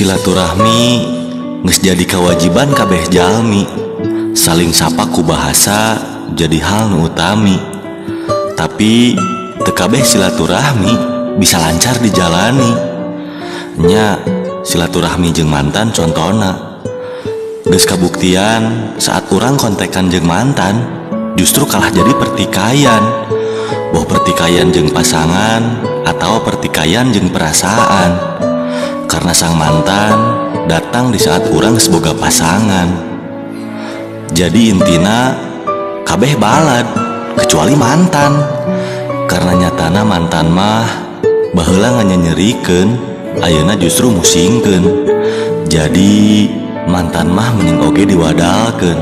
Silaturahmi geus jadi kewajiban kabeh jalmi. Saling sapa ku bahasa jadi hal nu utami. Tapi teu kabeh silaturahmi bisa lancar dijalani. Nya silaturahmi jeung mantan contona geus kabuktian saat urang kontekan jeung mantan justru kalah jadi pertikaian. Boh pertikaian jeung pasangan atau pertikaian jeung perasaan, karena sang mantan datang di saat urang geus boga pasangan. Jadi intina kabeh balad kecuali mantan, karena nyatana mantan mah baheula nganyerikeun, ayeuna justru musingkeun. Jadi mantan mah mending oge diwadalkeun.